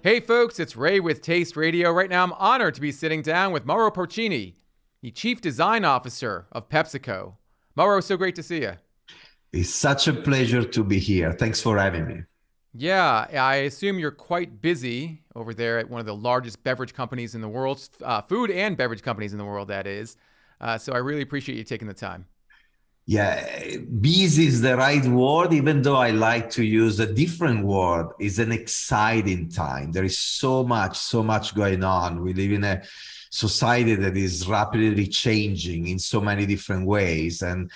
Hey folks, it's Ray with Taste Radio. Right now I'm honored to be sitting down with Mauro Porcini, the Chief Design Officer of PepsiCo. Mauro, so great to see you. It's such a pleasure to be here. Thanks for having me. Yeah, I assume you're quite busy over there at one of the largest beverage companies in the world, food and beverage companies in the world, that is. So I really appreciate you taking the time. Yeah, busy is the right word, even though I like to use a different word. It's an exciting time. There is so much going on. We live in a society that is rapidly changing in so many different ways. And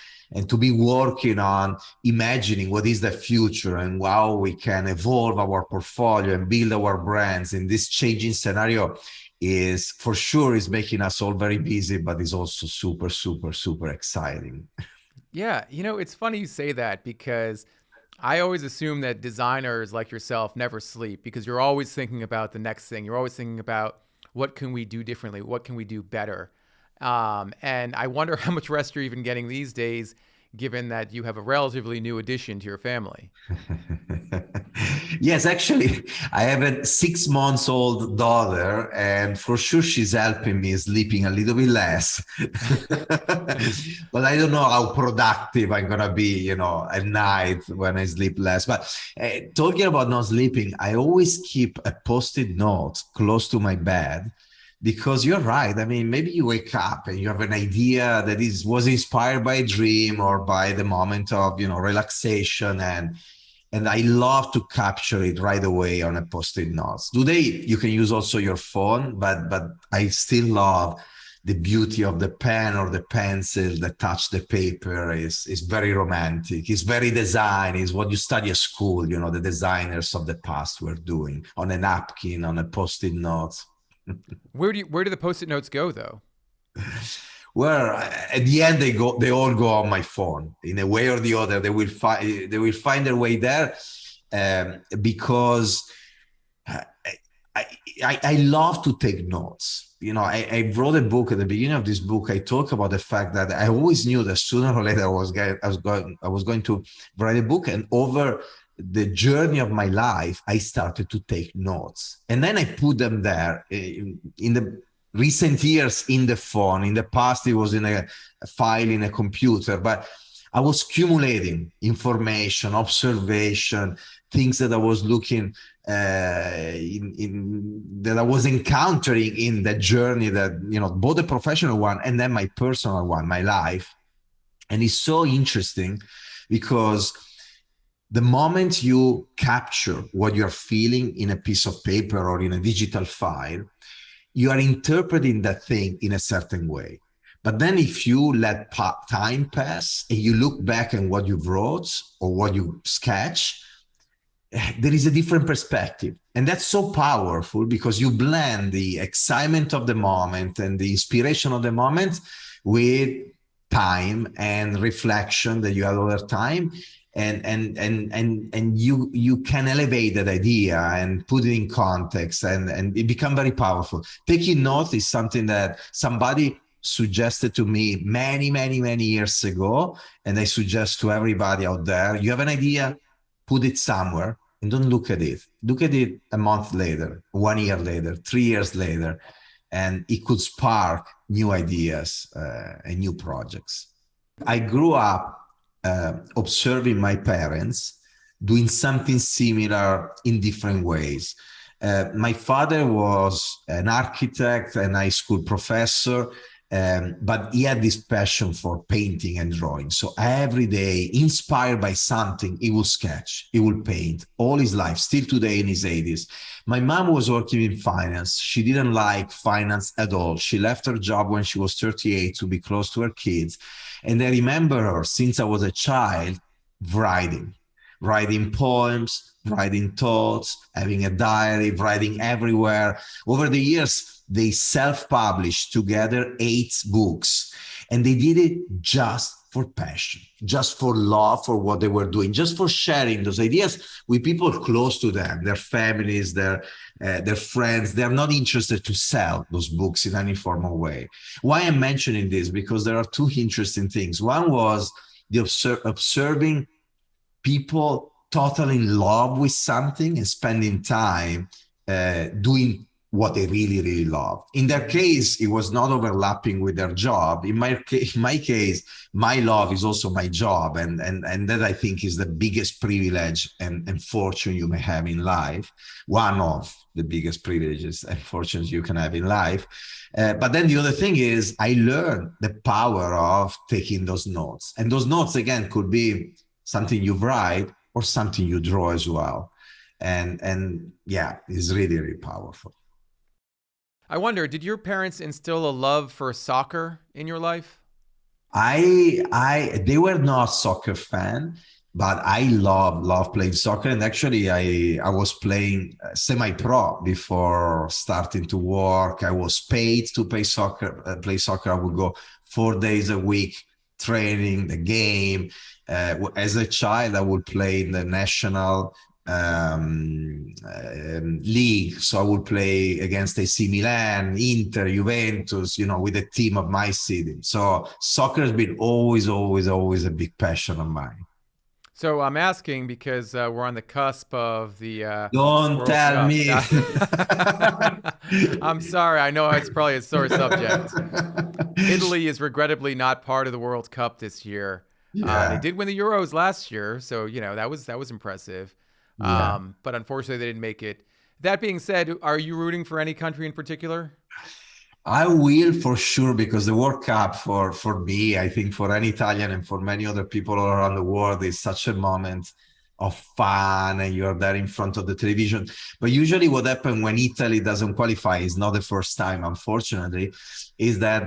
to be working on imagining what is the future and how we can evolve our portfolio and build our brands in this changing scenario is for sure is making us all very busy, but is also super exciting. Yeah, it's funny you say that because I always assume that designers like yourself never sleep because you're always thinking about the next thing. You're always thinking about what can we do differently? What can we do better? And I wonder how much rest you're even getting these days, given that you have a relatively new addition to your family. Yes, actually, I have a 6 months old daughter, and for sure she's helping me sleeping a little bit less. But I don't know how productive I'm gonna be, at night when I sleep less. But talking about not sleeping, I always keep a post-it note close to my bed because you're right. I mean, maybe you wake up and you have an idea that is was inspired by a dream or by the moment of relaxation, and I love to capture it right away on a post-it notes. Today you can use also your phone, but I still love the beauty of the pen or the pencil that touch the paper. Is very romantic. It's very design. Is what you study at school. The designers of the past were doing on a napkin, on a post-it notes. Where do the post-it notes go though? Where at the end they all go on my phone in a way or the other. They will find their way there, because I, I love to take notes. I wrote a book. At the beginning of this book, I talk about the fact that I always knew that sooner or later I was going to write a book, and over the journey of my life, I started to take notes, and then I put them there in the recent years in the phone. In the past, it was in a file in a computer, but I was accumulating information, observation, things that I was looking that I was encountering in that journey, that both the professional one and then my personal one, my life. And it's so interesting because the moment you capture what you're feeling in a piece of paper or in a digital file, you are interpreting that thing in a certain way. But then if you let time pass and you look back at what you wrote or what you sketch, there is a different perspective. And that's so powerful because you blend the excitement of the moment and the inspiration of the moment with time and reflection that you have over time. And you can elevate that idea and put it in context, and it become very powerful. Taking notes is something that somebody suggested to me many years ago, and I suggest to everybody out there: you have an idea, put it somewhere and don't look at it. Look at it a month later, 1 year later, 3 years later, and it could spark new ideas and new projects. I grew up observing my parents doing something similar in different ways. My father was an architect and high school professor, but he had this passion for painting and drawing. So every day, inspired by something, he will sketch, he will paint all his life, still today in his 80s. My mom was working in finance. She didn't like finance at all. She left her job when she was 38 to be close to her kids. And I remember her since I was a child writing poems, writing thoughts, having a diary, writing everywhere. Over the years, they self-published together 8 books, and they did it just for passion, just for love for what they were doing, just for sharing those ideas with people close to them, their families, their friends. They're not interested to sell those books in any formal way. Why I'm mentioning this? Because there are two interesting things. One was the observing people totally in love with something and spending time doing what they really, really love. In their case, it was not overlapping with their job. In my case, my love is also my job. And that I think is the biggest privilege and fortune you may have in life. One of the biggest privileges and fortunes you can have in life. But then the other thing is I learned the power of taking those notes. And those notes, again, could be something you write or something you draw as well. And yeah, it's really, really powerful. I wonder, did your parents instill a love for soccer in your life? They were not soccer fan, but I love playing soccer. And actually, I was playing semi-pro before starting to work. I was paid to play soccer. I would go 4 days a week training the game. As a child, I would play in the national league. So I would play against AC Milan, Inter, Juventus, with the team of my city. So soccer has been always a big passion of mine. So I'm asking because we're on the cusp of the Don't World tell Cup. me. I'm sorry. I know it's probably a sore subject. Italy is regrettably not part of the World Cup this year. They Yeah, did win the Euros last year, so that was impressive. yeah. But unfortunately, they didn't make it. That being said, are you rooting for any country in particular? I will for sure, because the World Cup for me, I think for any Italian and for many other people all around the world, is such a moment of fun, and you're there in front of the television. But usually what happens when Italy doesn't qualify, is not the first time, unfortunately, is that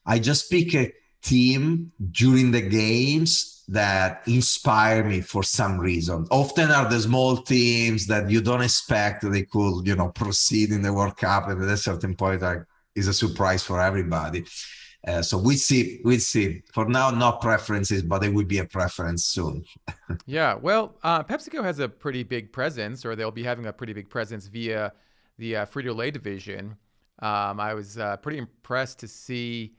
I just pick a team during the games that inspire me for some reason. Often are the small teams that you don't expect they could, proceed in the World Cup, and at a certain point is a surprise for everybody. So we see. For now, not preferences, but there will be a preference soon. Yeah, well, PepsiCo has a pretty big presence, or they'll be having a pretty big presence via the Frito-Lay division. I was pretty impressed to see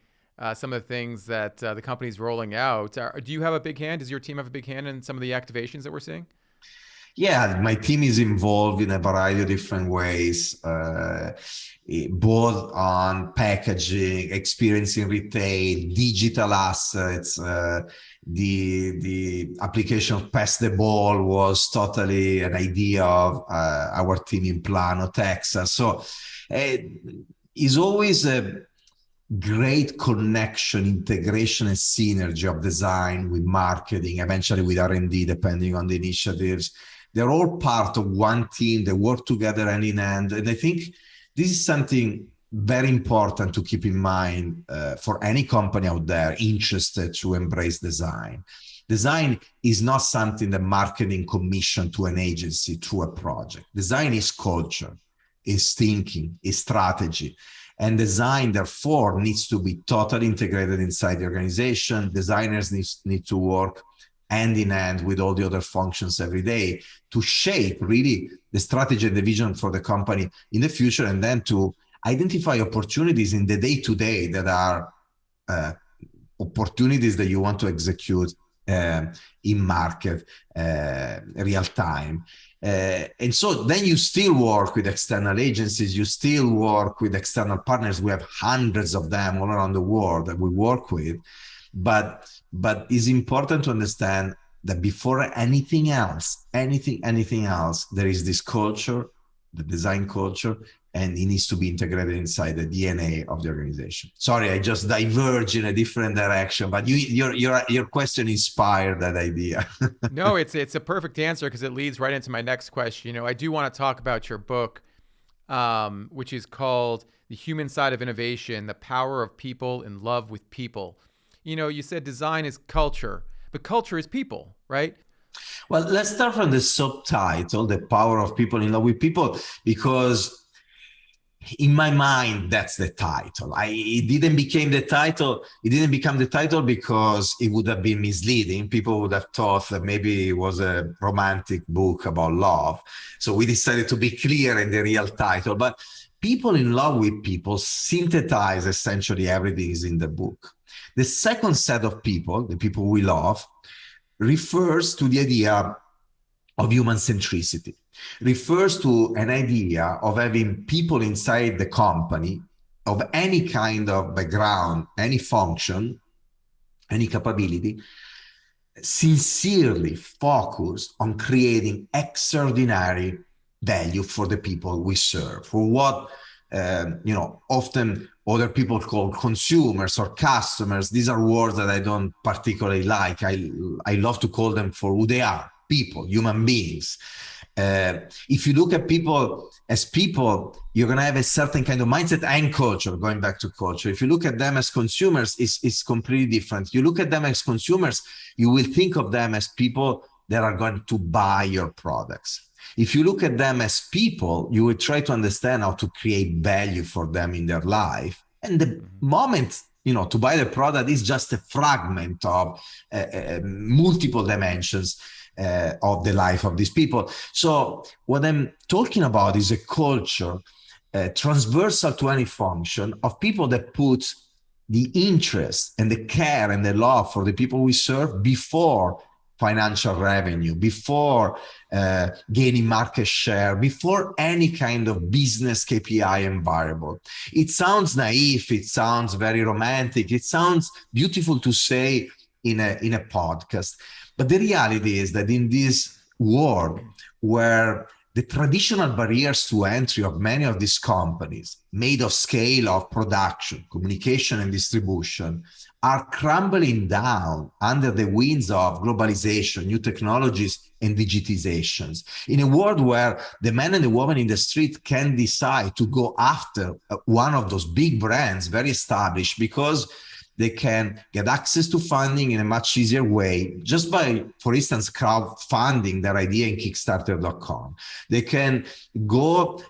some of the things that the company's rolling out. Do you have a big hand? Does your team have a big hand in some of the activations that we're seeing? Yeah, my team is involved in a variety of different ways, both on packaging, experiencing retail, digital assets. The application of Pass the Ball was totally an idea of our team in Plano, Texas. So it's always a great connection, integration, and synergy of design with marketing, eventually with R&D, depending on the initiatives. They're all part of one team. They work together hand in hand. And I think this is something very important to keep in mind for any company out there interested to embrace design. Design is not something that marketing commission to an agency through a project. Design is culture, is thinking, is strategy. And design, therefore, needs to be totally integrated inside the organization. Designers need to work hand in hand with all the other functions every day to shape really the strategy and the vision for the company in the future, and then to identify opportunities in the day-to-day that are opportunities that you want to execute in market real time. And so then you still work with external agencies, you still work with external partners. We have hundreds of them all around the world that we work with. But it's important to understand that before anything else, there is this culture, the design culture, and it needs to be integrated inside the DNA of the organization. Sorry, I just diverge in a different direction, but your question inspired that idea. No, it's a perfect answer because it leads right into my next question. I do want to talk about your book, which is called "The Human Side of Innovation: The Power of People in Love with People." You said design is culture, but culture is people, right? Well, let's start from the subtitle, "The Power of People in Love with People," because in my mind, that's the title. It didn't become the title. It didn't become the title because it would have been misleading. People would have thought that maybe it was a romantic book about love. So we decided to be clear in the real title. But people in love with people synthesize essentially everything is in the book. The second set of people, the people we love, refers to the idea of human centricity. Refers to an idea of having people inside the company of any kind of background, any function, any capability, sincerely focused on creating extraordinary value for the people we serve, for what often other people call consumers or customers. These are words that I don't particularly like. I love to call them for who they are: people, human beings. If you look at people as people, you're going to have a certain kind of mindset and culture. Going back to culture, if you look at them as consumers, it's completely different. You look at them as consumers, you will think of them as people that are going to buy your products. If you look at them as people, you will try to understand how to create value for them in their life. And the moment, to buy the product is just a fragment of multiple dimensions of the life of these people. So what I'm talking about is a culture transversal to any function of people that put the interest and the care and the love for the people we serve before financial revenue, before gaining market share, before any kind of business KPI and variable. It sounds naive, it sounds very romantic, it sounds beautiful to say in a podcast. But the reality is that in this world where the traditional barriers to entry of many of these companies, made of scale of production, communication, and distribution, are crumbling down under the winds of globalization, new technologies, and digitizations. In a world where the man and the woman in the street can decide to go after one of those big brands, very established, because they can get access to funding in a much easier way, just by, for instance, crowdfunding their idea in Kickstarter.com. They can go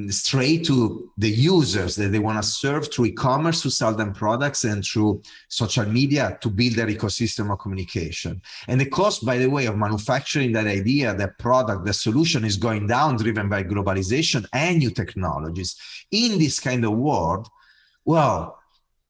straight to the users that they want to serve through e-commerce to sell them products, and through social media to build their ecosystem of communication. And the cost, by the way, of manufacturing that idea, that product, the solution is going down, driven by globalization and new technologies. In this kind of world, well,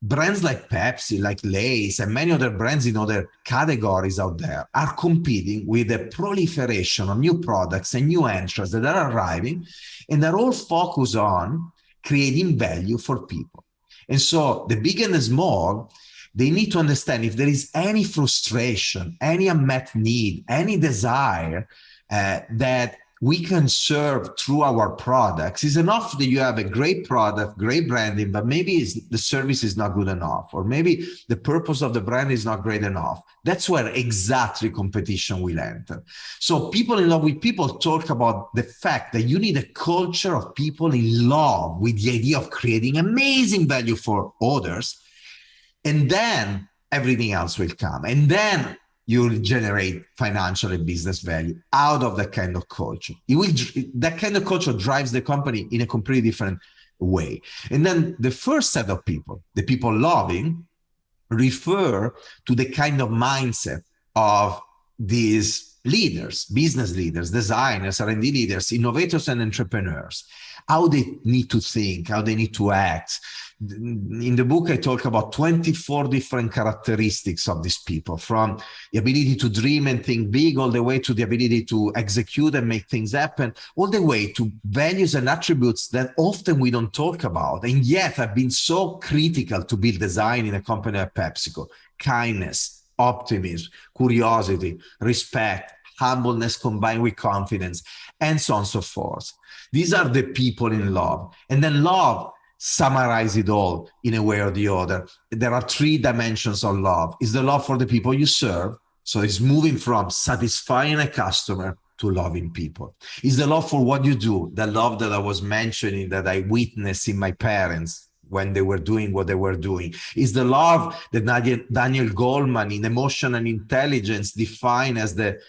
brands like Pepsi, like Lay's, and many other brands in other categories out there are competing with the proliferation of new products and new entrants that are arriving, and they're all focused on creating value for people. And so the big and the small, they need to understand if there is any frustration, any unmet need, any desire that we can serve through our products. It's enough that you have a great product, great branding, but maybe the service is not good enough, or maybe the purpose of the brand is not great enough. That's where exactly competition will enter. So people in love with people talk about the fact that you need a culture of people in love with the idea of creating amazing value for others, and then everything else will come. And then you'll generate financial and business value out of that kind of culture. That kind of culture drives the company in a completely different way. And then the first set of people, the people loving, refer to the kind of mindset of these leaders, business leaders, designers, R&D leaders, innovators, and entrepreneurs. How they need to think, how they need to act. In the book, I talk about 24 different characteristics of these people, from the ability to dream and think big, all the way to the ability to execute and make things happen, all the way to values and attributes that often we don't talk about, and yet have been so critical to build design in a company like PepsiCo: kindness, optimism, curiosity, respect, humbleness combined with confidence, and so on and so forth. These are the people in love. And then love summarize it all in a way or the other. There are three dimensions of love. It's the love for the people you serve. So it's moving from satisfying a customer to loving people. It's the love for what you do, the love that I was mentioning, that I witnessed in my parents when they were doing what they were doing. It's the love that Daniel Goleman in Emotional Intelligence defined as the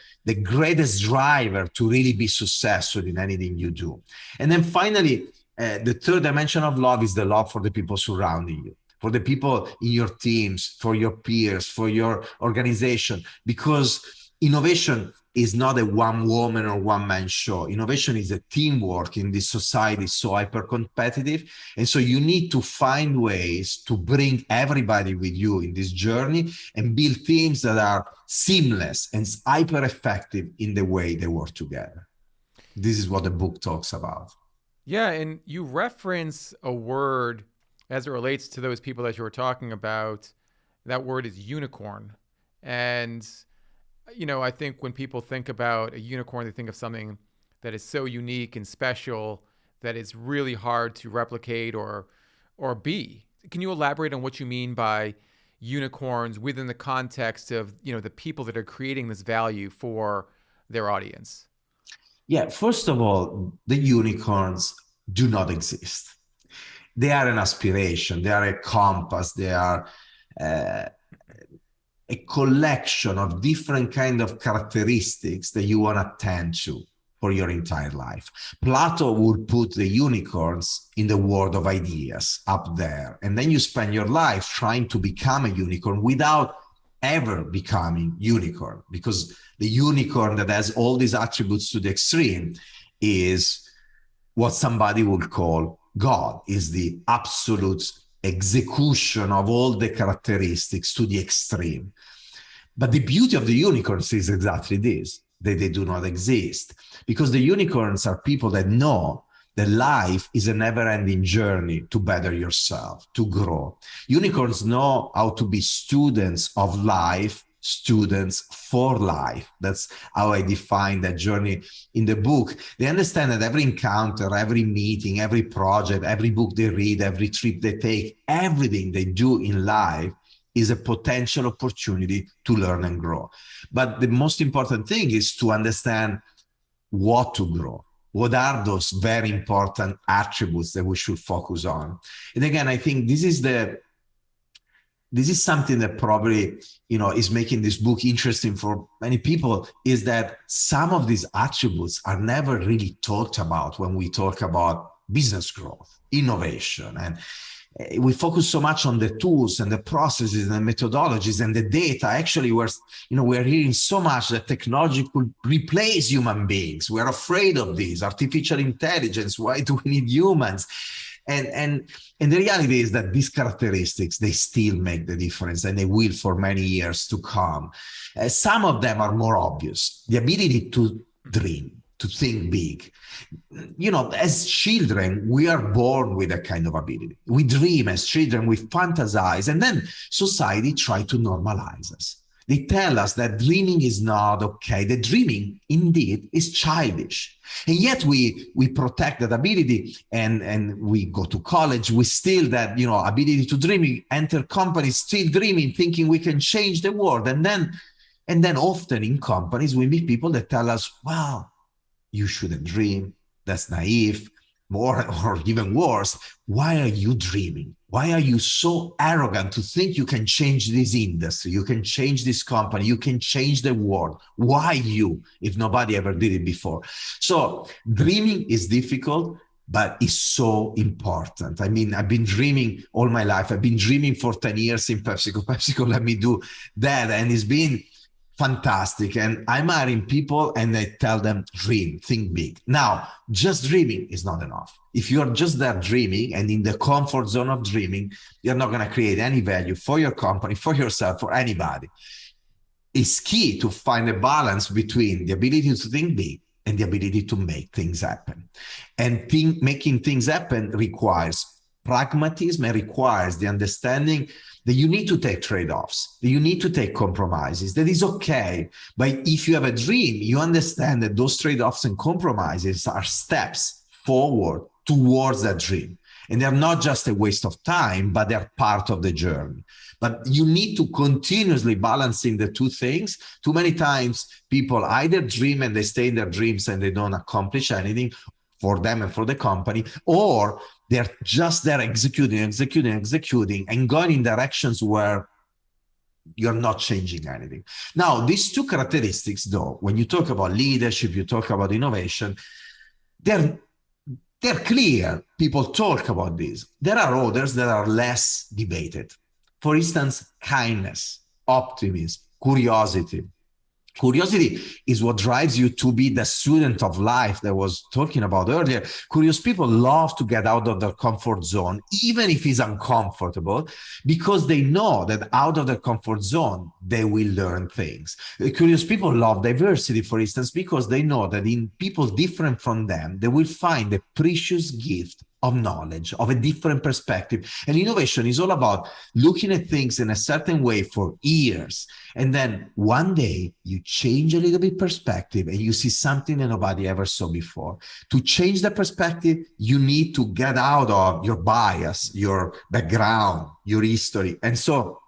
greatest driver to really be successful in anything you do. And then finally, the third dimension of love is the love for the people surrounding you, for the people in your teams, for your peers, for your organization, because innovation is not a one woman or one man show. Innovation is a teamwork in this society so hyper competitive. And so you need to find ways to bring everybody with you in this journey and build teams that are seamless and hyper effective in the way they work together. This is what the book talks about. Yeah, and you reference a word as it relates to those people that you were talking about. That word is unicorn. And, I think when people think about a unicorn, they think of something that is so unique and special that it's really hard to replicate or be. Can you elaborate on what you mean by unicorns within the context of, the people that are creating this value for their audience? Yeah, first of all, the unicorns do not exist. They are an aspiration, they are a compass, they are uh, a collection of different kind of characteristics that you want to tend to for your entire life. Plato would put the unicorns in the world of ideas up there, and then you spend your life trying to become a unicorn without ever becoming unicorn, because the unicorn that has all these attributes to the extreme is what somebody would call God, is the absolute execution of all the characteristics to the extreme. But the beauty of the unicorns is exactly this, that they do not exist. Because the unicorns are people that know that life is a never-ending journey to better yourself, to grow. Unicorns know how to be students of life, students for life. That's how I define that journey in the book. They understand that every encounter, every meeting, every project, every book they read, every trip they take, everything they do in life is a potential opportunity to learn and grow. But the most important thing is to understand what to grow. What are those very important attributes that we should focus on? And again, I think this is something that probably, is making this book interesting for many people, is that some of these attributes are never really talked about when we talk about business growth, innovation, and we focus so much on the tools and the processes and the methodologies and the data. Actually, we're hearing so much that technology could replace human beings. We're afraid of this. Artificial intelligence, why do we need humans? And the reality is that these characteristics, they still make the difference, and they will for many years to come. Some of them are more obvious. The ability to dream, to think big. As children, we are born with that kind of ability. We dream as children, we fantasize, and then society tries to normalize us. They tell us that dreaming is not okay, that dreaming indeed is childish. And yet we protect that ability, and we go to college, we steal that, ability to dream, enter companies still dreaming, thinking we can change the world. And then often in companies, we meet people that tell us, wow, you shouldn't dream, that's naive, or even worse, why are you dreaming? Why are you so arrogant to think you can change this industry, you can change this company, you can change the world? Why you, if nobody ever did it before? So dreaming is difficult, but it's so important. I mean, I've been dreaming all my life. I've been dreaming for 10 years in PepsiCo. PepsiCo let me do that, and it's been fantastic. And I'm hiring people and I tell them, dream, think big. Now, just dreaming is not enough. If you're just there dreaming and in the comfort zone of dreaming, you're not going to create any value for your company, for yourself, for anybody. It's key to find a balance between the ability to think big and the ability to make things happen. And making things happen requires pragmatism and requires the understanding that you need to take trade-offs, that you need to take compromises, that is okay. But if you have a dream, you understand that those trade-offs and compromises are steps forward towards that dream. And they're not just a waste of time, but they're part of the journey. But you need to continuously balancing the two things. Too many times people either dream and they stay in their dreams and they don't accomplish anything for them and for the company, or they're just there executing and going in directions where you're not changing anything. Now, these two characteristics, though, when you talk about leadership, you talk about innovation, they're clear. People talk about this. There are others that are less debated. For instance, kindness, optimism, curiosity, Curiosity is what drives you to be the student of life that I was talking about earlier. Curious people love to get out of their comfort zone, even if it's uncomfortable, because they know that out of their comfort zone, they will learn things. Curious people love diversity, for instance, because they know that in people different from them, they will find a precious gift of knowledge, of a different perspective. And innovation is all about looking at things in a certain way for years. And then one day you change a little bit perspective and you see something that nobody ever saw before. To change the perspective, you need to get out of your bias, your background, your history. And so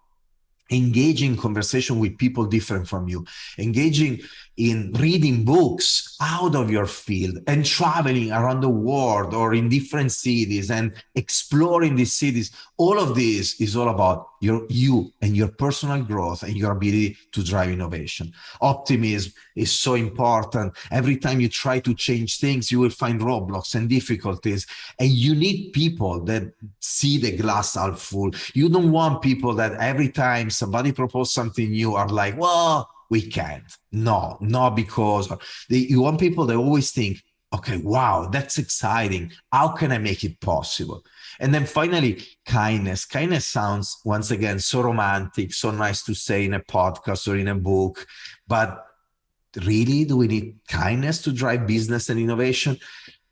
engaging in conversation with people different from you, engaging in reading books out of your field and traveling around the world or in different cities and exploring these cities. All of this is all about you and your personal growth and your ability to drive innovation. Optimism is so important. Every time you try to change things, you will find roadblocks and difficulties. And you need people that see the glass half full. You don't want people that every time somebody proposes something new are like, well, we can't. No, not because you want people that always think, okay, wow, that's exciting. How can I make it possible? And then finally, kindness. Kindness sounds, once again, so romantic, so nice to say in a podcast or in a book. But really, do we need kindness to drive business and innovation?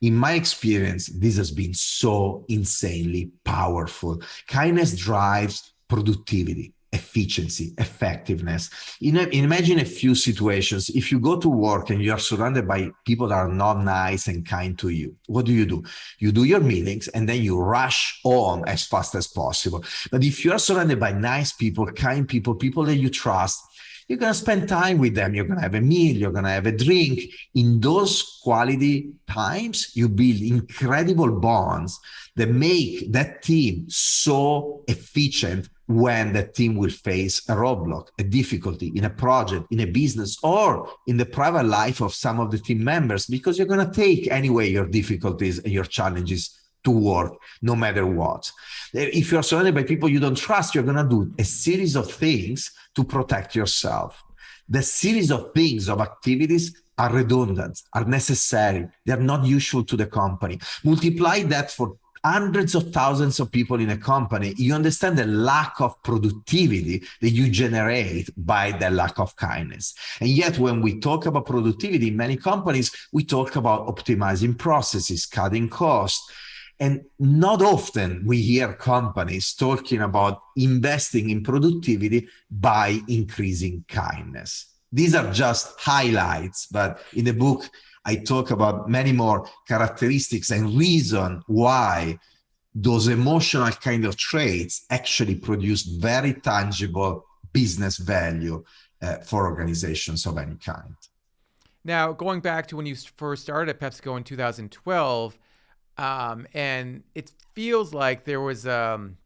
In my experience, this has been so insanely powerful. Kindness drives productivity, efficiency, effectiveness. Imagine a few situations. If you go to work and you are surrounded by people that are not nice and kind to you, what do? You do your meetings and then you rush home as fast as possible. But if you are surrounded by nice people, kind people, people that you trust, you're going to spend time with them. You're going to have a meal. You're going to have a drink. In those quality times, you build incredible bonds that make that team so efficient when the team will face a roadblock, a difficulty in a project, in a business, or in the private life of some of the team members, because you're going to take anyway your difficulties and your challenges to work no matter what. If you're surrounded by people you don't trust, you're going to do a series of things to protect yourself. The series of things, of activities, are redundant, are necessary. They're not useful to the company. Multiply that for hundreds of thousands of people in a company, you understand the lack of productivity that you generate by the lack of kindness. And yet, when we talk about productivity in many companies, we talk about optimizing processes, cutting costs. And not often we hear companies talking about investing in productivity by increasing kindness. These are just highlights, but in the book, I talk about many more characteristics and reason why those emotional kind of traits actually produce very tangible business value for organizations of any kind. Now, going back to when you first started at PepsiCo in 2012, and it feels like there was an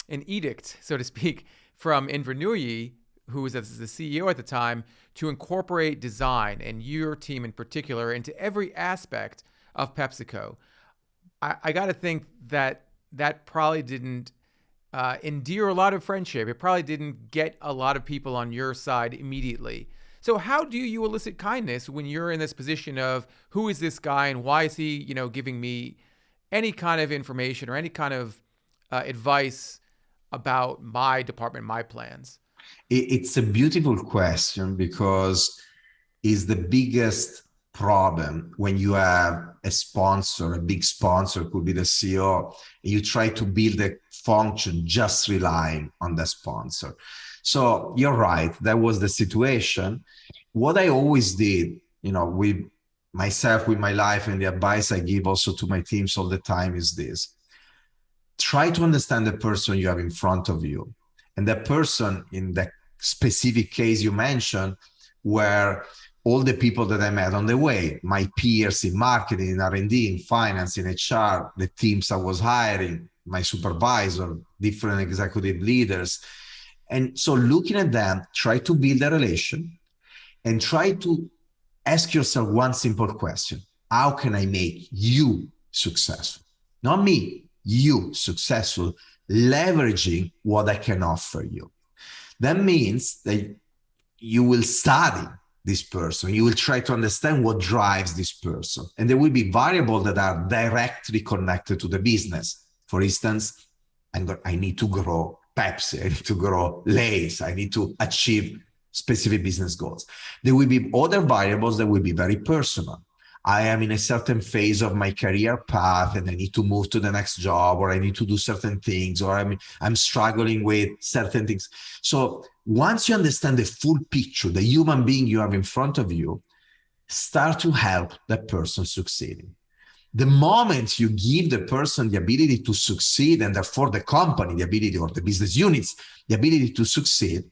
edict, so to speak, from Indra Nooyi, who was the CEO at the time, to incorporate design, and your team in particular, into every aspect of PepsiCo. I got to think that that probably didn't endear a lot of friendship. It probably didn't get a lot of people on your side immediately. So how do you elicit kindness when you're in this position of who is this guy and why is he, giving me any kind of information or any kind of advice about my department, my plans? It's a beautiful question because it's the biggest problem when you have a sponsor, a big sponsor, could be the CEO, and you try to build a function just relying on the sponsor. So you're right, that was the situation. What I always did, with myself, with my life, and the advice I give also to my teams all the time is this: try to understand the person you have in front of you. And that person, in the specific case you mentioned, were all the people that I met on the way, my peers in marketing, in R&D, in finance, in HR, the teams I was hiring, my supervisor, different executive leaders. And so looking at them, try to build a relation and try to ask yourself one simple question: how can I make you successful? Not me, you successful, leveraging what I can offer you. That means that you will study this person. You will try to understand what drives this person. And there will be variables that are directly connected to the business. For instance, I need to grow Pepsi, I need to grow Lay's, I need to achieve specific business goals. There will be other variables that will be very personal. I am in a certain phase of my career path and I need to move to the next job, or I need to do certain things, or I'm struggling with certain things. So once you understand the full picture, the human being you have in front of you, start to help that person succeeding. The moment you give the person the ability to succeed, and therefore the company, the ability, or the business units, the ability to succeed,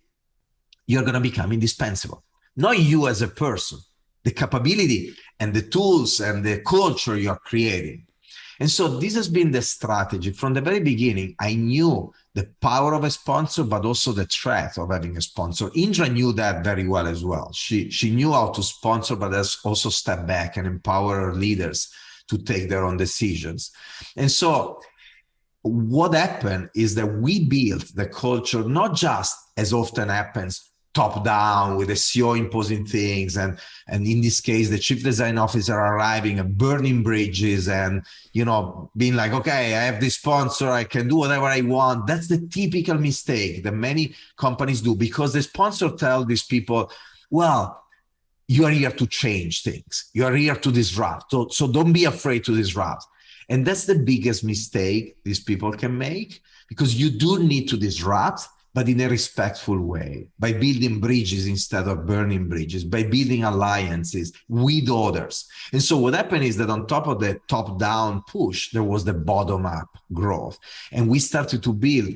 you're going to become indispensable. Not you as a person, the capability and the tools and the culture you're creating. And so this has been the strategy. From the very beginning, I knew the power of a sponsor, but also the threat of having a sponsor. Indra knew that very well as well. She knew how to sponsor, but also step back and empower her leaders to take their own decisions. And so what happened is that we built the culture, not just, as often happens, top down with the CEO imposing things, and in this case the chief design officer arriving and burning bridges and being like, okay, I have this sponsor, I can do whatever I want. That's the typical mistake that many companies do, because the sponsor tells these people, well, you are here to change things, you are here to disrupt, so don't be afraid to disrupt. And that's the biggest mistake these people can make, because you do need to disrupt, but in a respectful way, by building bridges instead of burning bridges, by building alliances with others. And so what happened is that on top of the top-down push, there was the bottom-up growth. And we started to build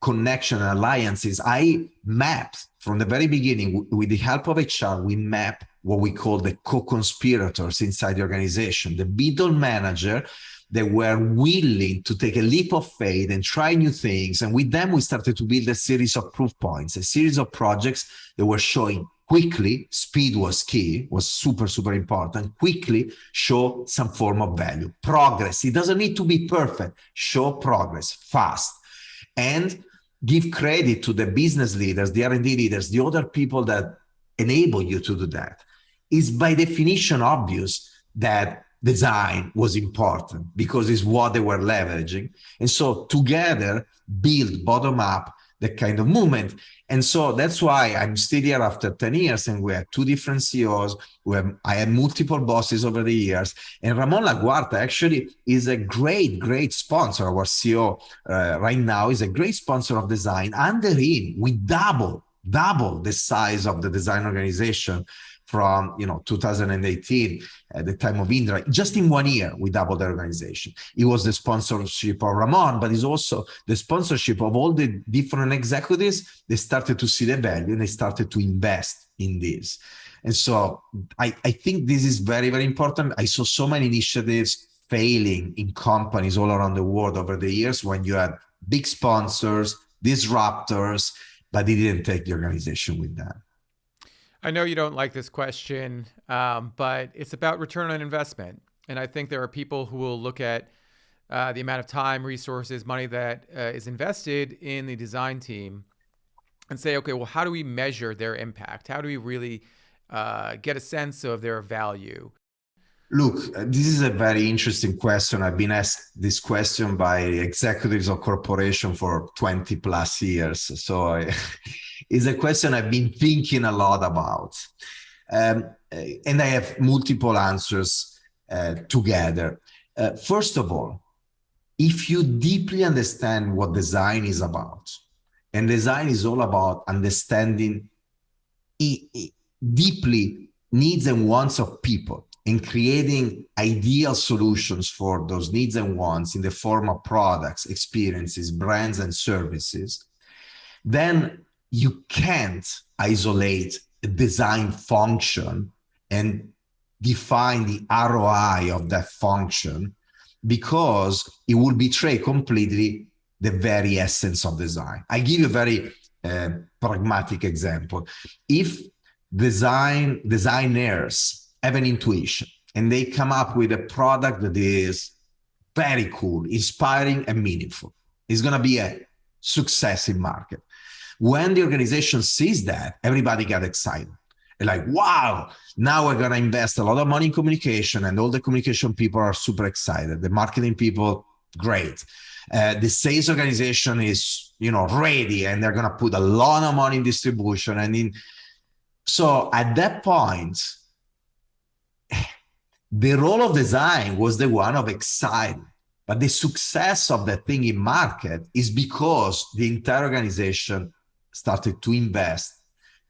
connection and alliances. I mapped from the very beginning, with the help of HR, we mapped what we call the co-conspirators inside the organization, the middle manager that were willing to take a leap of faith and try new things. And with them, we started to build a series of proof points, a series of projects that were showing quickly, speed was key, was super, super important, quickly show some form of value, progress. It doesn't need to be perfect, show progress fast. And give credit to the business leaders, the R&D leaders, the other people that enable you to do that. It's by definition obvious that design was important, because it's what they were leveraging. And so together build bottom up that kind of movement. And so that's why I'm still here after 10 years, and we had two different CEOs, I had multiple bosses over the years. And Ramon Laguarta actually is a great sponsor. Our CEO right now is a great sponsor of design. Under him, we double the size of the design organization from 2018 at the time of Indra. Just in 1 year, we doubled the organization. It was the sponsorship of Ramon, but it's also the sponsorship of all the different executives. They started to see the value and they started to invest in this. And so I think this is very, very important. I saw so many initiatives failing in companies all around the world over the years when you had big sponsors, disruptors, but they didn't take the organization with them. I know you don't like this question, but it's about return on investment. And I think there are people who will look at the amount of time, resources, money that is invested in the design team and say, okay, well, how do we measure their impact? How do we really get a sense of their value? Look, this is a very interesting question. I've been asked this question by executives of corporation for 20 plus years. So it's a question I've been thinking a lot about. And I have multiple answers together. First of all, if you deeply understand what design is about, and design is all about understanding deeply needs and wants of people, and creating ideal solutions for those needs and wants in the form of products, experiences, brands, and services, then you can't isolate a design function and define the ROI of that function, because it will betray completely the very essence of design. I give you a very pragmatic example. If designers have an intuition and they come up with a product that is very cool, inspiring, and meaningful, it's going to be a success in market. When the organization sees that, everybody got excited. Like, wow, now we're going to invest a lot of money in communication, and all the communication people are super excited. The marketing people, great. The sales organization is, ready, and they're going to put a lot of money in distribution. So at that point, the role of design was the one of exciting. But the success of that thing in market is because the entire organization started to invest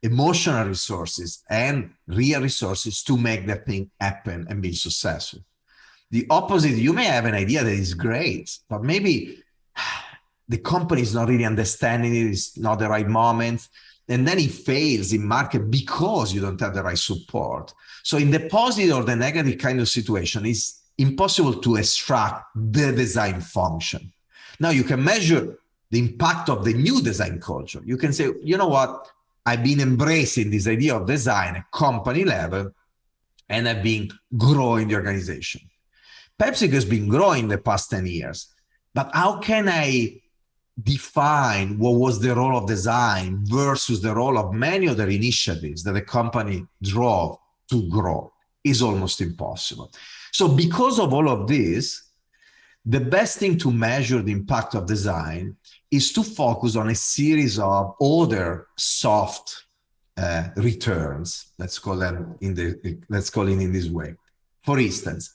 emotional resources and real resources to make that thing happen and be successful. The opposite, you may have an idea that is great, but maybe the company is not really understanding it, it's not the right moment, and then it fails in market because you don't have the right support. So in the positive or the negative kind of situation, it's impossible to extract the design function. Now you can measure the impact of the new design culture. You can say, you know what, I've been embracing this idea of design at company level, and I've been growing the organization. PepsiCo has been growing the past 10 years, but how can I define what was the role of design versus the role of many other initiatives that the company drove to grow? Is almost impossible. So because of all of this, the best thing to measure the impact of design is to focus on a series of other soft returns. Let's call it in this way. For instance,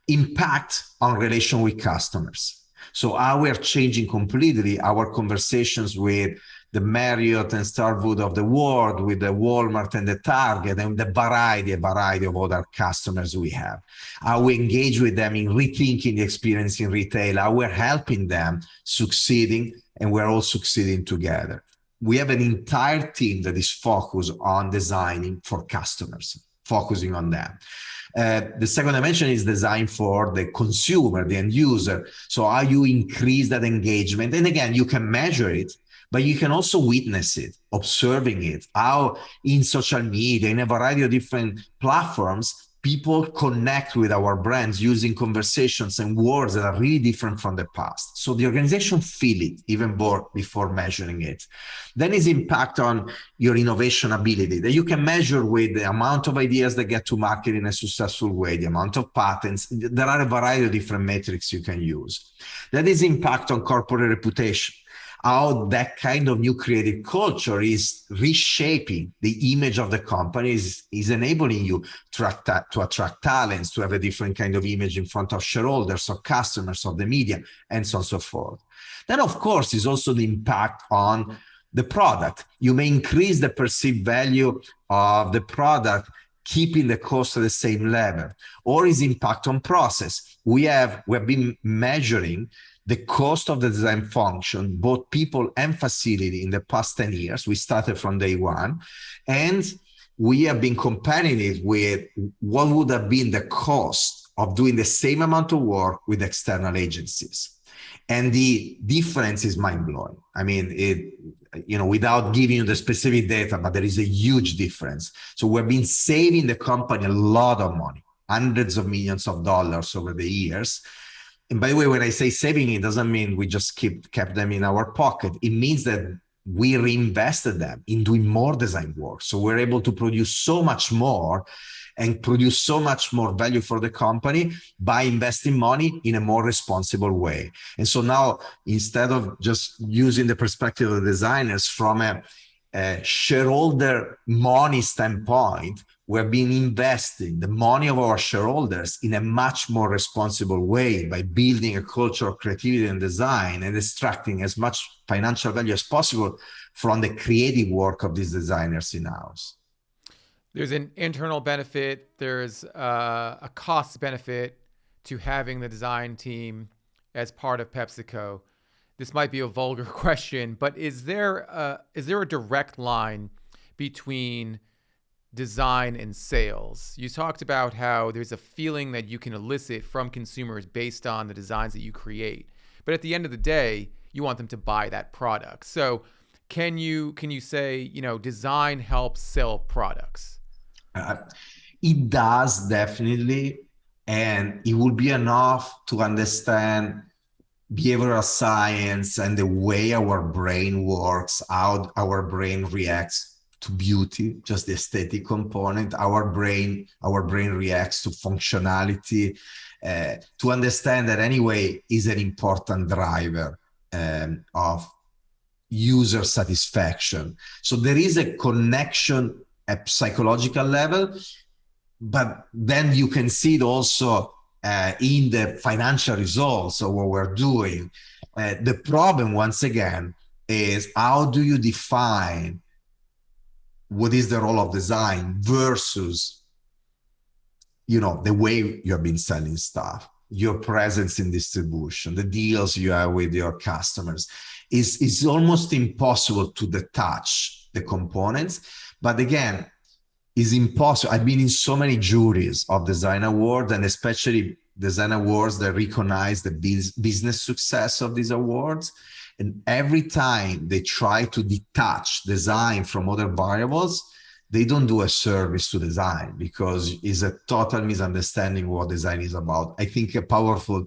impact on relation with customers. So how we're changing completely our conversations with the Marriott and Starwood of the world, with the Walmart and the Target, and the variety of other customers we have. How we engage with them in rethinking the experience in retail, how we're helping them succeeding, and we're all succeeding together. We have an entire team that is focused on designing for customers, focusing on them. The second dimension is design for the consumer, the end user. So how you increase that engagement. And again, you can measure it, but you can also witness it, observing it, how in social media, in a variety of different platforms, people connect with our brands using conversations and words that are really different from the past. So the organization feel it even more before measuring it. Then is impact on your innovation ability that you can measure with the amount of ideas that get to market in a successful way, the amount of patents. There are a variety of different metrics you can use. That is impact on corporate reputation. How that kind of new creative culture is reshaping the image of the company, is enabling you to attract talents, to have a different kind of image in front of shareholders, of customers, of the media, and so on and so forth. Then, of course, is also the impact on the product. You may increase the perceived value of the product, keeping the cost at the same level, or is impact on process. We have been measuring the cost of the design function, both people and facility, in the past 10 years. We started from day one, and we have been comparing it with what would have been the cost of doing the same amount of work with external agencies. And the difference is mind-blowing. I mean, without giving you the specific data, but there is a huge difference. So we've been saving the company a lot of money, hundreds of millions of dollars over the years. And by the way, when I say saving, it doesn't mean we just kept them in our pocket. It means that we reinvested them in doing more design work. So we're able to produce so much more and produce so much more value for the company by investing money in a more responsible way. And so now, instead of just using the perspective of the designers from a shareholder money standpoint, we're being investing the money of our shareholders in a much more responsible way by building a culture of creativity and design and extracting as much financial value as possible from the creative work of these designers in-house. There's an internal benefit. There's a cost benefit to having the design team as part of PepsiCo. This might be a vulgar question, but is there a direct line between design and sales? You talked about how there's a feeling that you can elicit from consumers based on the designs that you create. But at the end of the day, you want them to buy that product. So can you say, design helps sell products? It does, definitely. And it will be enough to understand behavioral science and the way our brain works, how our brain reacts to beauty, just the aesthetic component. Our brain reacts to functionality, to understand that anyway is an important driver of user satisfaction. So there is a connection at psychological level, but then you can see it also in the financial results of what we're doing. The problem, once again, is how do you define what is the role of design versus, the way you have been selling stuff, your presence in distribution, the deals you have with your customers. Is almost impossible to detach the components. But again, it's impossible. I've been in so many juries of design awards, and especially design awards that recognize the business success of these awards. And every time they try to detach design from other variables, they don't do a service to design, because it's a total misunderstanding what design is about. I think a powerful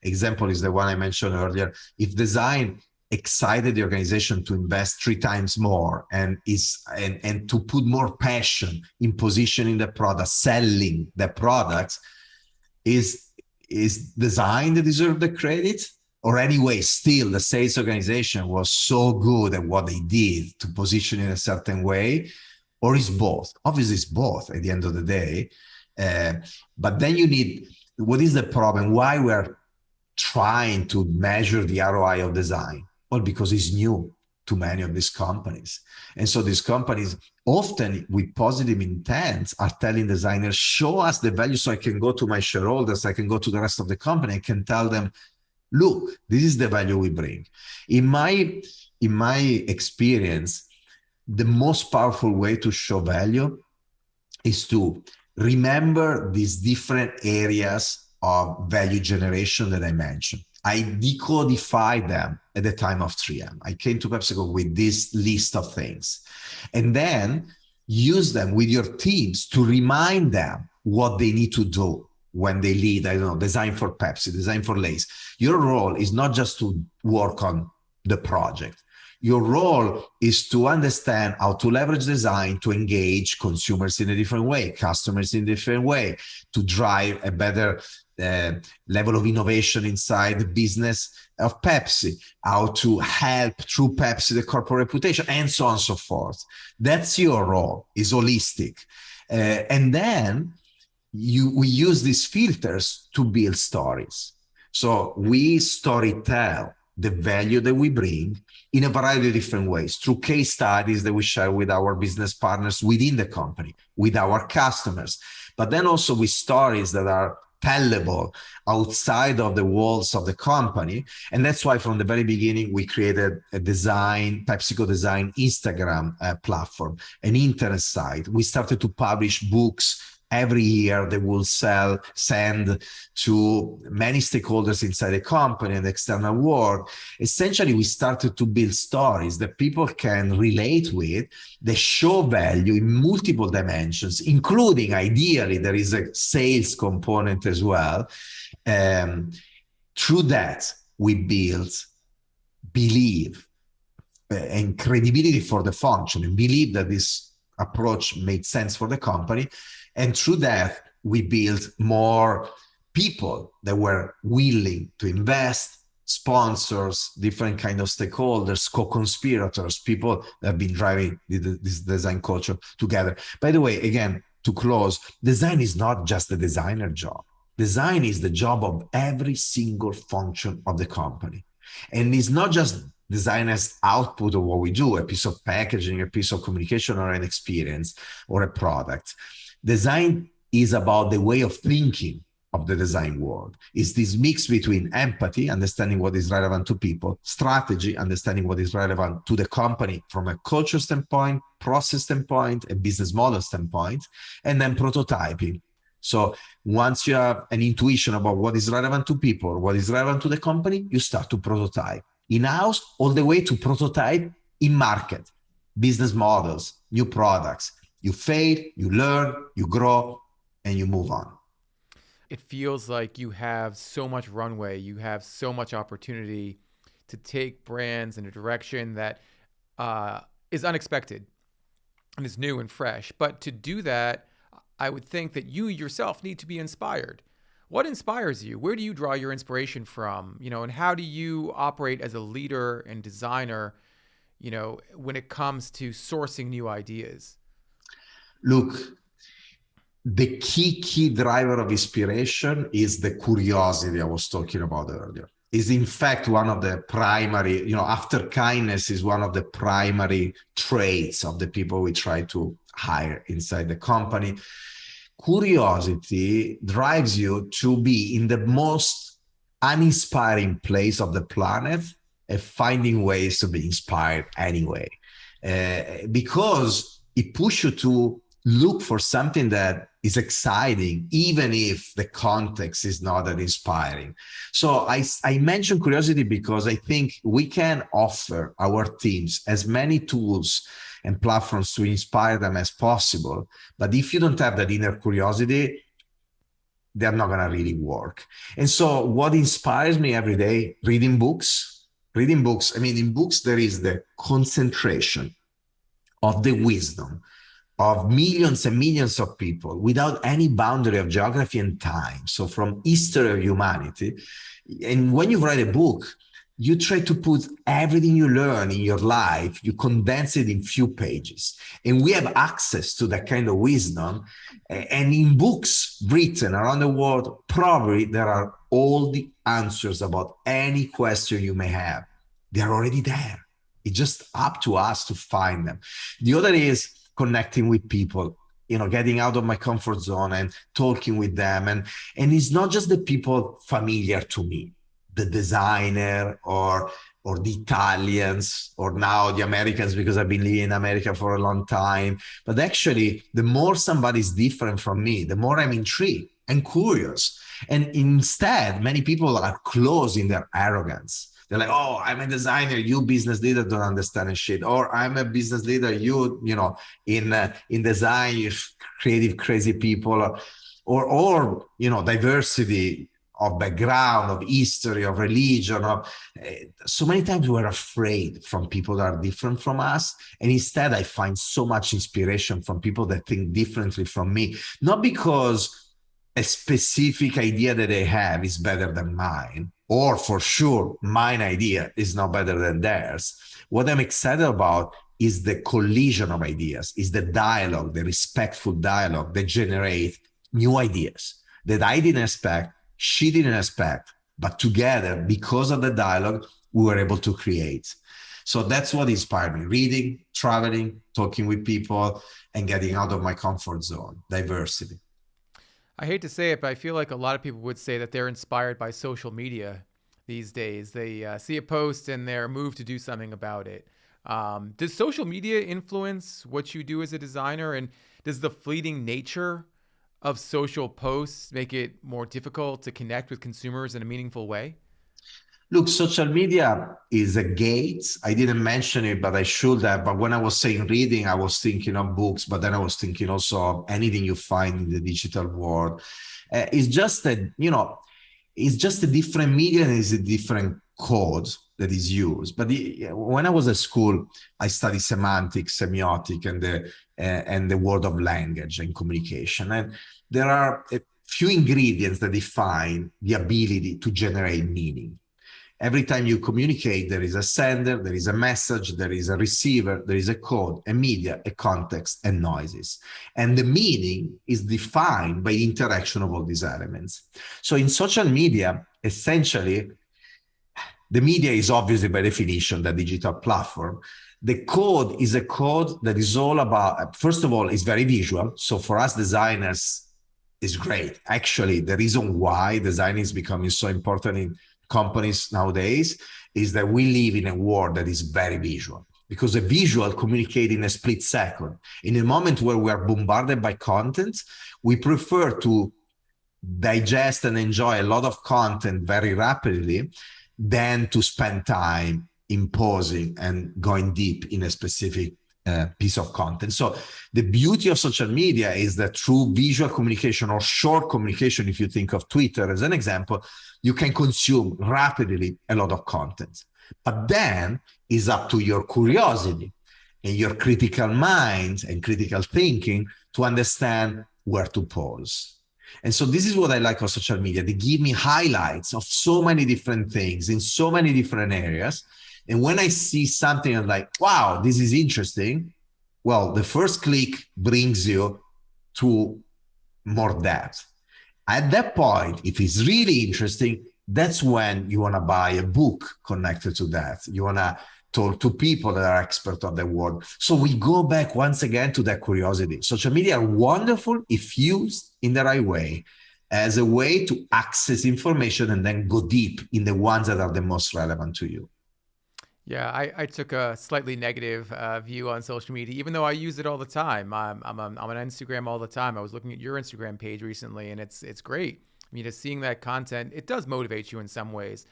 example is the one I mentioned earlier. If design excited the organization to invest 3 times more and to put more passion in positioning the product, selling the products, is design that deserve the credit? Or anyway, still the sales organization was so good at what they did to position in a certain way? Or is both? Obviously it's both at the end of the day. But then what is the problem? Why we're trying to measure the ROI of design? Well, because it's new to many of these companies. And so these companies, often with positive intent, are telling designers, show us the value so I can go to my shareholders, I can go to the rest of the company, I can tell them, look, this is the value we bring. In my experience, the most powerful way to show value is to remember these different areas of value generation that I mentioned. I decodified them at the time of 3M. I came to PepsiCo with this list of things, and then use them with your teams to remind them what they need to do when they lead, I don't know, design for Pepsi, design for Lay's. Your role is not just to work on the project. Your role is to understand how to leverage design to engage consumers in a different way, customers in a different way, to drive a better level of innovation inside the business of Pepsi, how to help through Pepsi the corporate reputation, and so on and so forth. That's your role, is holistic. And then we use these filters to build stories. So we storytell the value that we bring in a variety of different ways, through case studies that we share with our business partners within the company, with our customers, but then also with stories that are tellable outside of the walls of the company. And that's why from the very beginning, we created a PepsiCo Design Instagram platform, an internet site. We started to publish books every year that will send to many stakeholders inside the company and the external world. Essentially, we started to build stories that people can relate with, that show value in multiple dimensions, including, ideally, there is a sales component as well. Through that, we build belief and credibility for the function, and believe that this approach made sense for the company. And through that, we built more people that were willing to invest, sponsors, different kind of stakeholders, co-conspirators, people that have been driving this design culture together. By the way, again, to close, design is not just the designer job. Design is the job of every single function of the company. And it's not just designers' output of what we do, a piece of packaging, a piece of communication, or an experience, or a product. Design is about the way of thinking of the design world. It's this mix between empathy, understanding what is relevant to people, strategy, understanding what is relevant to the company from a culture standpoint, process standpoint, a business model standpoint, and then prototyping. So once you have an intuition about what is relevant to people, what is relevant to the company, you start to prototype in-house, all the way to prototype in market, business models, new products. You fail, you learn, you grow, and you move on. It feels like you have so much runway, you have so much opportunity to take brands in a direction that is unexpected. and is new and fresh. But to do that, I would think that you yourself need to be inspired. What inspires you? Where do you draw your inspiration from? And how do you operate as a leader and designer, when it comes to sourcing new ideas? Look, the key driver of inspiration is the curiosity I was talking about earlier. Is in fact one of the primary, after kindness is one of the primary traits of the people we try to hire inside the company. Curiosity drives you to be in the most uninspiring place of the planet and finding ways to be inspired anyway, because it pushes you to look for something that is exciting, even if the context is not that inspiring. So I mentioned curiosity because I think we can offer our teams as many tools and platforms to inspire them as possible. But if you don't have that inner curiosity, they're not going to really work. And so what inspires me every day? Reading books. I mean, in books, there is the concentration of the wisdom of millions and millions of people without any boundary of geography and time. So from history of humanity. And when you write a book, you try to put everything you learn in your life, you condense it in few pages. And we have access to that kind of wisdom. And in books written around the world, probably there are all the answers about any question you may have. They're already there. It's just up to us to find them. The other is connecting with people, getting out of my comfort zone and talking with them. And it's not just the people familiar to me, the designer or the Italians, or now the Americans, because I've been living in America for a long time. But actually, the more somebody's different from me, the more I'm intrigued and curious. And instead, many people are close in their arrogance. They're like, oh, I'm a designer, you business leader don't understand shit. Or I'm a business leader, in design, you creative, crazy people. Or diversity of background, of history, of religion. So many times we're afraid from people that are different from us. And instead, I find so much inspiration from people that think differently from me. Not because a specific idea that they have is better than mine, or for sure, mine idea is not better than theirs. What I'm excited about is the collision of ideas, is the dialogue, the respectful dialogue that generates new ideas that I didn't expect, she didn't expect, but together, because of the dialogue, we were able to create. So that's what inspired me: reading, traveling, talking with people, and getting out of my comfort zone, diversity. I hate to say it, but I feel like a lot of people would say that they're inspired by social media these days. They see a post and they're moved to do something about it. Does social media influence what you do as a designer? And does the fleeting nature of social posts make it more difficult to connect with consumers in a meaningful way? Look, social media is a gate. I didn't mention it, but I should have. But when I was saying reading, I was thinking of books, but then I was thinking also of anything you find in the digital world. It's just that, it's just a different media and it's a different code that is used. But when I was at school, I studied semantics, semiotic, and the world of language and communication. And there are a few ingredients that define the ability to generate meaning. Every time you communicate, there is a sender, there is a message, there is a receiver, there is a code, a media, a context, and noises. And the meaning is defined by the interaction of all these elements. So in social media, essentially, the media is obviously by definition the digital platform. The code is a code that is all about, first of all, it's very visual. So for us designers, it's great. Actually, the reason why design is becoming so important in companies nowadays is that we live in a world that is very visual, because a visual communicates in a split second. In a moment where we are bombarded by content, we prefer to digest and enjoy a lot of content very rapidly than to spend time imposing and going deep in a specific piece of content. So the beauty of social media is that through visual communication or short communication, if you think of Twitter as an example, you can consume rapidly a lot of content. But then it's up to your curiosity and your critical mind and critical thinking to understand where to pause. And so this is what I like of social media. They give me highlights of so many different things in so many different areas. And when I see something, I'm like, wow, this is interesting. Well, the first click brings you to more depth. At that point, if it's really interesting, that's when you want to buy a book connected to that. You want to talk to people that are expert on the world. So we go back once again to that curiosity. Social media are wonderful if used in the right way, as a way to access information and then go deep in the ones that are the most relevant to you. Yeah, I took a slightly negative view on social media, even though I use it all the time. I'm on Instagram all the time. I was looking at your Instagram page recently, and it's great. I mean, just seeing that content, it does motivate you in some ways.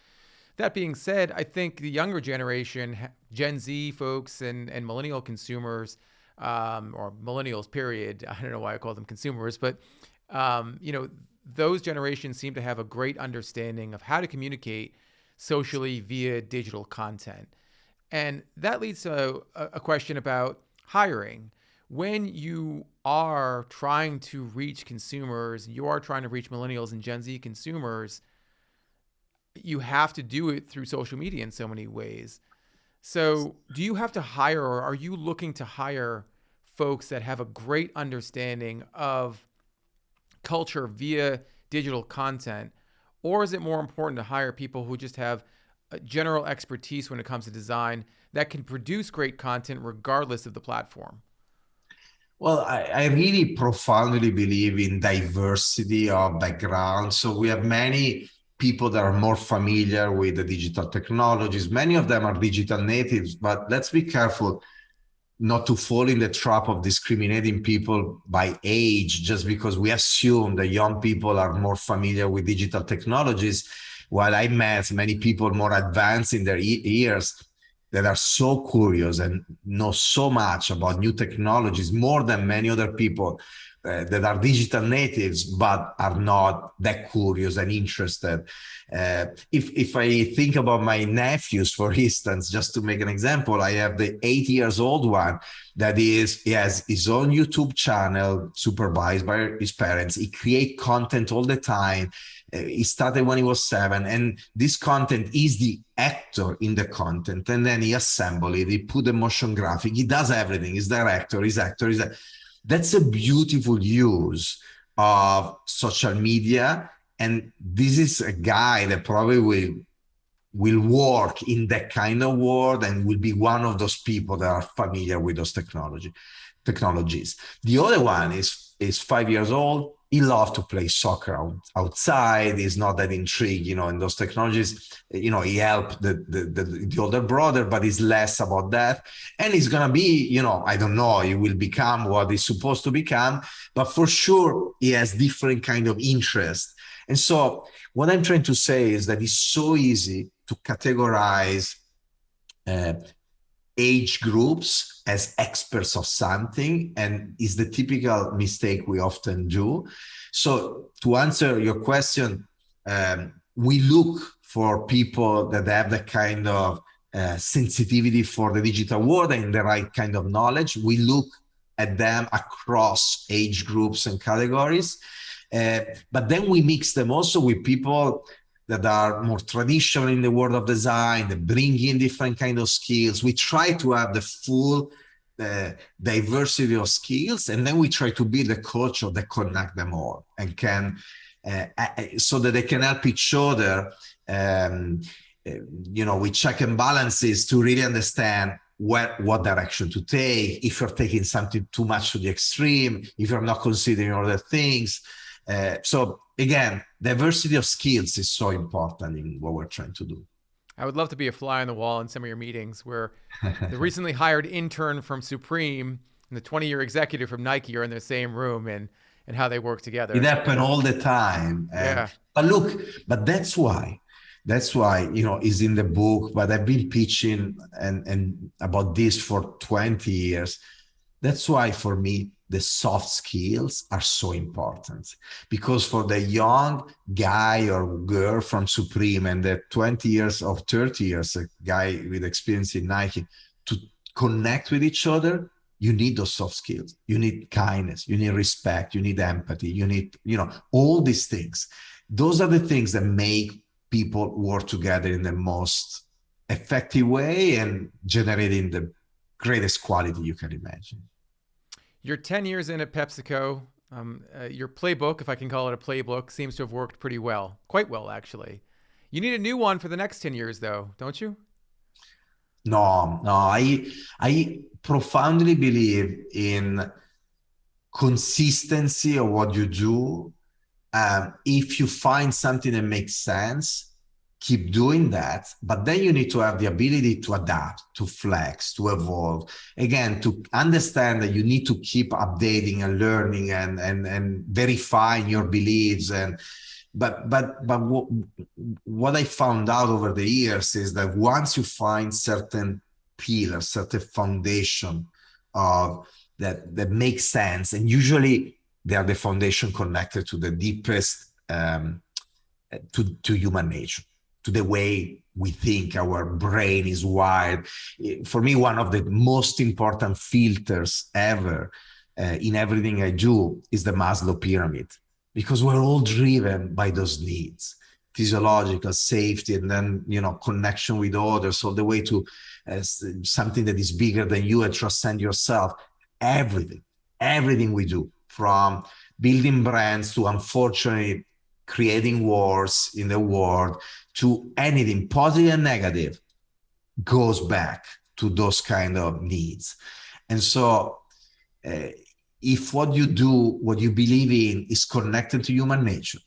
That being said, I think the younger generation, Gen Z folks and millennial consumers, or millennials, period. I don't know why I call them consumers, but you know, those generations seem to have a great understanding of how to communicate socially via digital content. And that leads to a question about hiring. When you are trying to reach consumers, you are trying to reach millennials and Gen Z consumers, you have to do it through social media in so many ways. So, do you have to hire, or are you looking to hire folks that have a great understanding of culture via digital content? Or is it more important to hire people who just have a general expertise when it comes to design that can produce great content regardless of the platform? Well, I really profoundly believe in diversity of backgrounds. So we have many people that are more familiar with the digital technologies. Many of them are digital natives, but let's be careful not to fall in the trap of discriminating people by age just because we assume that young people are more familiar with digital technologies, while I met many people more advanced in their years that are so curious and know so much about new technologies, more than many other people that are digital natives but are not that curious and interested. If I think about my nephews, for instance, just to make an example, I have the 8 years old one that he has his own YouTube channel supervised by his parents. He creates content all the time. He started when he was 7, and this content is the actor in the content, and then he assemble it, he put the motion graphic, he does everything, he's director, he's actor, that's a beautiful use of social media. And this is a guy that probably will work in that kind of world and will be one of those people that are familiar with those technologies. The other one is 5 years old. He loves to play soccer outside. He's not that intrigued, in those technologies. He helped the older brother, but he's less about that. And he's going to be, I don't know, he will become what he's supposed to become, but for sure he has different kind of interest. And so what I'm trying to say is that it's so easy to categorize age groups as experts of something, and is the typical mistake we often do. So to answer your question, we look for people that have the kind of sensitivity for the digital world and the right kind of knowledge. We look at them across age groups and categories. But then we mix them also with people that are more traditional in the world of design, that bring in different kind of skills. We try to have the full diversity of skills, and then we try to build a culture that connect them all and can, so that they can help each other, with check and balances to really understand what direction to take, if you're taking something too much to the extreme, if you're not considering other things. So again, diversity of skills is so important in what we're trying to do. I would love to be a fly on the wall in some of your meetings where the recently hired intern from Supreme and the 20-year executive from Nike are in the same room, and how they work It together. happens all the time. Yeah. But look, but that's why, is in the book, but I've been pitching and about this for 20 years. That's why for me, the soft skills are so important, because for the young guy or girl from Supreme and the 20 years or 30 years, a guy with experience in Nike, to connect with each other, you need those soft skills. You need kindness, you need respect, you need empathy, you need, all these things. Those are the things that make people work together in the most effective way and generating the greatest quality you can imagine. You're 10 years in at PepsiCo. Your playbook, if I can call it a playbook, seems to have worked pretty well. Quite well, actually. You need a new one for the next 10 years, though, don't you? No, no, I profoundly believe in consistency of what you do. If you find something that makes sense, keep doing that. But then you need to have the ability to adapt, to flex, to evolve. Again, to understand that you need to keep updating and learning and verifying your beliefs. But what I found out over the years is that once you find certain pillars, certain foundation of that makes sense, and usually they are the foundation connected to the deepest to human nature, to the way we think, our brain is wired. For me, one of the most important filters ever in everything I do is the Maslow pyramid, because we're all driven by those needs: physiological, safety, and then connection with others, all the way to something that is bigger than you and transcend yourself. Everything we do, from building brands to, unfortunately, creating wars in the world, to anything positive and negative, goes back to those kind of needs. And so if what you do, what you believe in, is connected to human nature,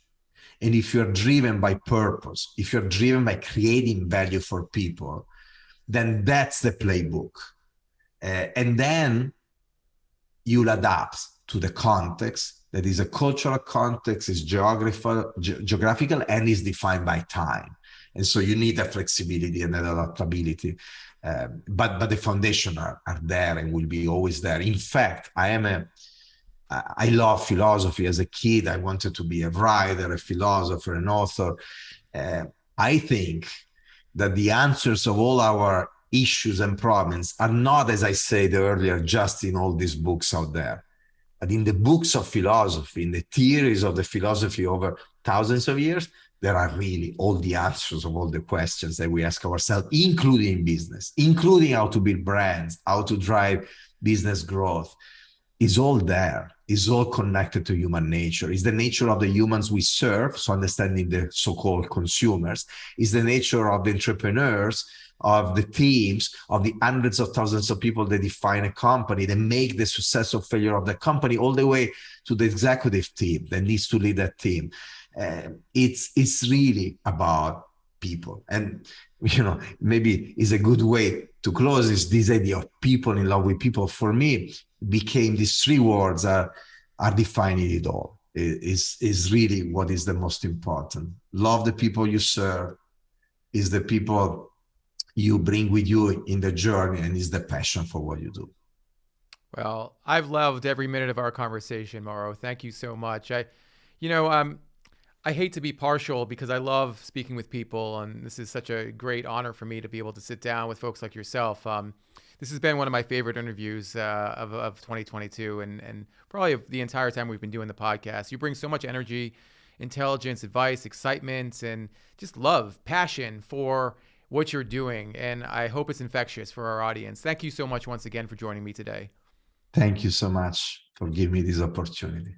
and if you're driven by purpose, if you're driven by creating value for people, then that's the playbook. And then you'll adapt to the context that is a cultural context, is geographical, and is defined by time. And so you need that flexibility and that adaptability. But the foundation are there and will be always there. In fact, I love philosophy. As a kid, I wanted to be a writer, a philosopher, an author. I think that the answers of all our issues and problems are not, as I said earlier, just in all these books out there, but in the books of philosophy, in the theories of the philosophy over thousands of years. There are really all the answers of all the questions that we ask ourselves, including business, including how to build brands, how to drive business growth. Is all there, is all connected to human nature. Is the nature of the humans we serve, so understanding the so-called consumers, is the nature of the entrepreneurs, of the teams, of the hundreds of thousands of people that define a company, that make the success or failure of the company, all the way to the executive team that needs to lead that team. It's really about people. And maybe is a good way to close this idea of people in love with people. For me, became these three words are defining it all. Is really what is the most important. Love the people you serve, is the people you bring with you in the journey, and is the passion for what you do. Well, I've loved every minute of our conversation, Mauro. Thank you so much. I hate to be partial because I love speaking with people, and this is such a great honor for me to be able to sit down with folks like yourself. This has been one of my favorite interviews of 2022, and probably of the entire time we've been doing the podcast. You bring so much energy, intelligence, advice, excitement, and just love, passion for what you're doing. And I hope it's infectious for our audience. Thank you so much once again for joining me today. Thank you so much for giving me this opportunity.